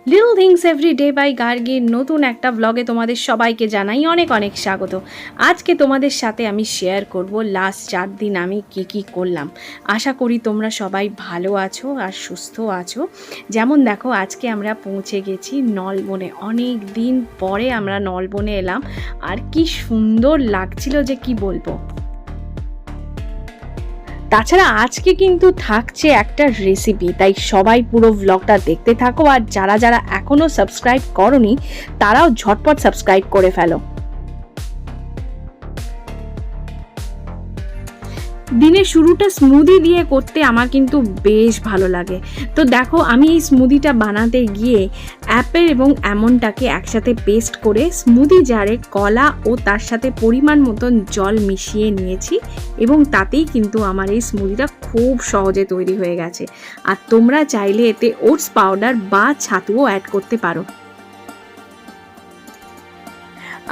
Little things every day by গার্গির নতুন একটা ব্লগে তোমাদের সবাইকে জানাই অনেক অনেক স্বাগত। আজকে তোমাদের সাথে আমি শেয়ার করব লাস্ট 4 দিন আমি কি করলাম। আশা করি তোমরা সবাই ভালো আছো আর সুস্থ আছো। যেমন দেখো, আজকে আমরা পৌঁছে গেছি নলবনে। অনেক দিন পরে আমরা নলবনে এলাম, আর কি সুন্দর লাগছিল যে কি বলবো। তাছাড়া আজকে কিন্তু থাকছে একটা রেসিপি, তাই সবাই পুরো ব্লগটা দেখতে থাকো। আর যারা যারা এখনো সাবস্ক্রাইব করনি তারাও ঝটপট সাবস্ক্রাইব করে ফেলো। দিনের শুরুটা স্মুদি দিয়ে করতে আমার কিন্তু বেশ ভালো লাগে। তো দেখো, আমি এই স্মুদিটা বানাতে গিয়ে অ্যাপেল এবং অ্যামন্ডটাকে একসাথে পেস্ট করে স্মুদি জারে কলা ও তার সাথে পরিমাণ মতন জল মিশিয়ে নিয়েছি, এবং তাতেই কিন্তু আমার এই স্মুদিটা খুব সহজে তৈরি হয়ে গেছে। আর তোমরা চাইলে এতে ওটস পাউডার বা ছাতুও অ্যাড করতে পারো।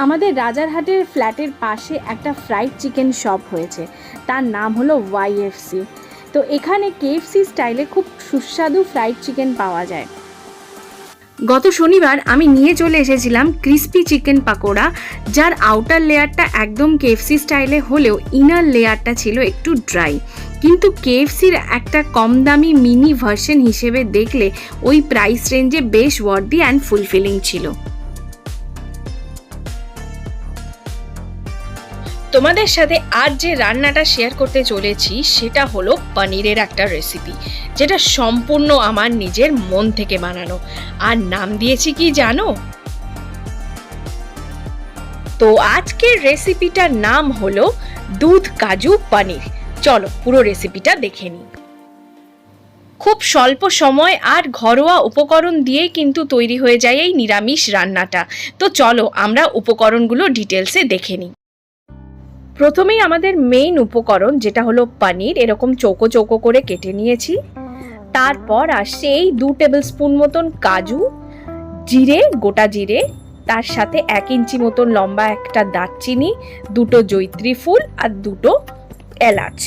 আমাদের রাজারহাটের ফ্ল্যাটের পাশে একটা ফ্রাইড চিকেন শপ হয়েছে, তার নাম হলো YFC। তো এখানে KFC স্টাইলে খুব সুস্বাদু ফ্রাইড চিকেন পাওয়া যায়। গত শনিবার আমি নিয়ে চলে এসেছিলাম ক্রিস্পি চিকেন পাকোড়া, যার আউটার লেয়ারটা একদম KFC স্টাইলে হলেও ইনার লেয়ারটা ছিল একটু ড্রাই। কিন্তু KFCর একটা কম দামি মিনি ভার্সন হিসেবে দেখলে ওই প্রাইস রেঞ্জে বেশ ওয়ার্দি অ্যান্ড ফুলফিলিং ছিল। তোমাদের সাথে আজ যে রান্নাটা শেয়ার করতে চলেছি সেটা হলো পনিরের একটা রেসিপি, যেটা সম্পূর্ণ আমার নিজের মন থেকে বানানো। আর নাম দিয়েছি কি জানো? তো আজকের রেসিপিটার নাম হলো দুধ কাজু পনির। চলো পুরো রেসিপিটা দেখে নিই। খুব স্বল্প সময় আর ঘরোয়া উপকরণ দিয়েই কিন্তু তৈরি হয়ে যায় এই নিরামিষ রান্নাটা। তো চলো আমরা উপকরণগুলো ডিটেলসে দেখে নিই। প্রথমেই আমাদের মেইন উপকরণ যেটা হলো পনির, এরকম চৌকো চৌকো করে কেটে নিয়েছি। তারপর আসছে এই 2 টেবিল স্পুন মতন কাজু, জিরে, গোটা জিরে, তার সাথে 1 ইঞ্চি মতন লম্বা একটা দারচিনি, 2টো জয়িত্রী ফুল আর 2টো এলাচ,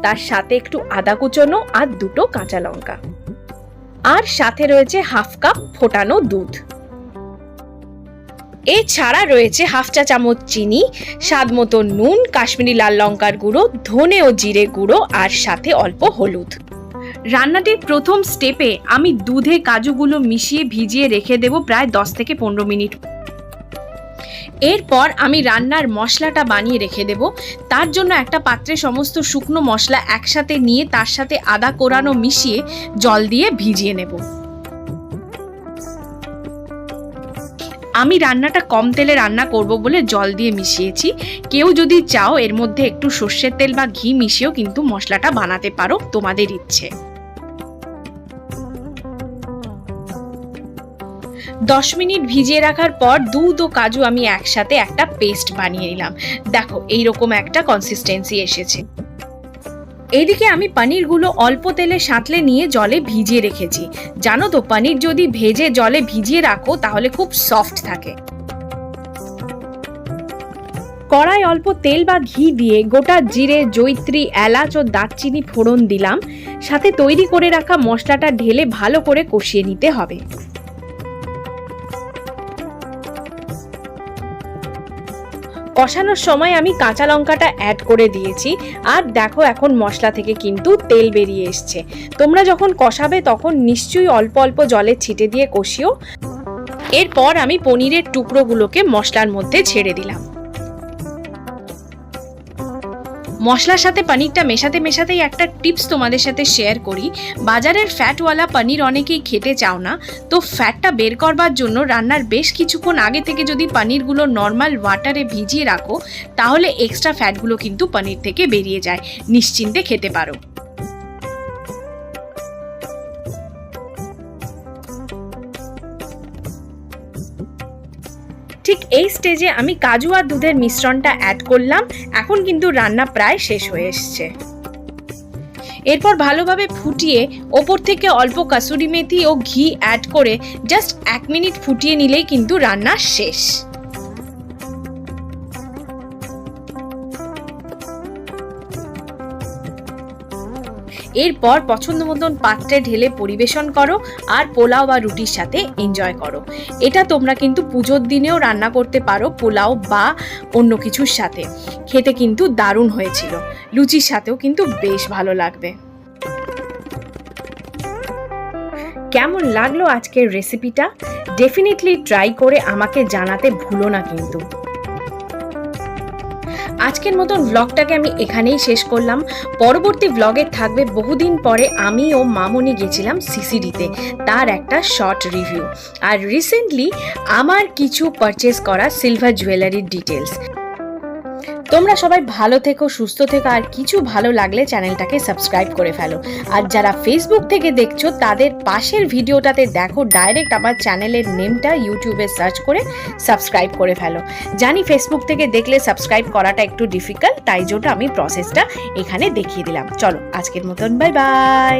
তার সাথে একটু আদা কুচনো আর 2টো কাঁচা লঙ্কা, আর সাথে রয়েছে হাফ কাপ ফোটানো দুধ। এছাড়া রয়েছে হাফ চা চামচ চিনি, স্বাদ মতো নুন, কাশ্মীরি লাল লঙ্কার গুঁড়ো, ধনে ও জিরে গুঁড়ো, আর সাথে অল্প হলুদ। রান্নাটির প্রথম স্টেপে আমি দুধে কাজুগুলো মিশিয়ে ভিজিয়ে রেখে দেব প্রায় 10 থেকে 15 মিনিট। এরপর আমি রান্নার মশলাটা বানিয়ে রেখে দেব। তার জন্য একটা পাত্রে সমস্ত শুকনো মশলা একসাথে নিয়ে তার সাথে আদা কোরানো মিশিয়ে জল দিয়ে ভিজিয়ে নেব। আমি রান্নাটা কম তেলে রান্না করব বলে জল দিয়ে মিশিয়েছি। কেউ যদি চাও এর মধ্যে একটু সর্ষের তেল বা ঘি মিশিয়েও কিন্তু মশলাটা বানাতে পারো, তোমাদের ইচ্ছে। 10 মিনিট ভিজিয়ে রাখার পর দুধ ও কাজু আমি একসাথে একটা পেস্ট বানিয়ে নিলাম। দেখো এইরকম একটা কনসিস্টেন্সি এসেছে। এইদিকে আমি পনিরগুলো অল্প তেলে সাঁতলে নিয়ে জলে ভিজিয়ে রেখেছি। জানো তো, পনির যদি ভেজে জলে ভিজিয়ে রাখো তাহলে খুব সফট থাকে। কড়াই অল্প তেল বা ঘি দিয়ে গোটা জিরে, জয়িত্রী, এলাচ ও দারচিনি ফোড়ন দিলাম। সাথে তৈরি করে রাখা মশলাটা ঢেলে ভালো করে কষিয়ে নিতে হবে। কষানোর সময় আমি কাঁচা লঙ্কাটা অ্যাড করে দিয়েছি। আর দেখো এখন মশলা থেকে কিন্তু তেল বেরিয়ে এসছে। তোমরা যখন কষাবে তখন নিশ্চয়ই অল্প অল্প জলে ছিটে দিয়ে কষিও। এরপর আমি পনিরের টুকরোগুলোকে মশলার মধ্যে ছেড়ে দিলাম। মশলার সাথে পনিরটা মেশাতে মেশাতেই একটা টিপস তোমাদের সাথে শেয়ার করি। বাজারের ফ্যাটওয়ালা পনির অনেকেই খেতে চাও না, তো ফ্যাটটা বের করবার জন্য রান্নার বেশ কিছুক্ষণ আগে থেকে যদি পনিরগুলো নর্মাল ওয়াটারে ভিজিয়ে রাখো তাহলে এক্সট্রা ফ্যাটগুলো কিন্তু পনির থেকে বেরিয়ে যায়, নিশ্চিন্তে খেতে পারো। ঠিক এই স্টেজে আমি কাজু আর দুধের মিশ্রণটা অ্যাড করলাম। এখন কিন্তু রান্না প্রায় শেষ হয়ে এসছে। এরপর ভালোভাবে ফুটিয়ে ওপর থেকে অল্প কাসুরি মেথি ও ঘি অ্যাড করে জাস্ট 1 মিনিট ফুটিয়ে নিলেই কিন্তু রান্না শেষ। এরপর পছন্দ মতন পাত্রে ঢেলে পরিবেশন করো আর পোলাও বা রুটির সাথে এনজয় করো। এটা তোমরা কিন্তু পুজোর দিনেও রান্না করতে পারো পোলাও বা অন্য কিছুর সাথে, খেতে কিন্তু দারুণ হয়েছিল, লুচির সাথেও কিন্তু বেশ ভালো লাগবে। কেমন লাগলো আজকের রেসিপিটা? ডেফিনেটলি ট্রাই করে আমাকে জানাতে ভুলো না কিন্তু। আজকের মতন ভ্লগটাকে আমি এখানেই শেষ করলাম। পরবর্তী ভ্লগে থাকবে বহুদিন পরে আমি ও মামনি গেছিলাম সিসিডিতে, তার একটা শর্ট রিভিউ, আর রিসেন্টলি আমার কিছু পারচেস করা সিলভার জুয়েলারির ডিটেলস। তোমরা সবাই ভালো থেকো, সুস্থ থেকো, আর কিছু ভালো লাগলে চ্যানেলটাকে সাবস্ক্রাইব করে ফেলো। আর যারা ফেসবুক থেকে দেখছো তাদের পাশের ভিডিওটাতে দেখো ডাইরেক্ট আমার চ্যানেলের নেমটা ইউটিউবে সার্চ করে সাবস্ক্রাইব করে ফেলো। জানি ফেসবুক থেকে দেখলে সাবস্ক্রাইব করাটা একটু ডিফিকাল্ট, তাই জন্য আমি প্রসেসটা এখানে দেখিয়ে দিলাম। চলো আজকের মতন বাই বাই।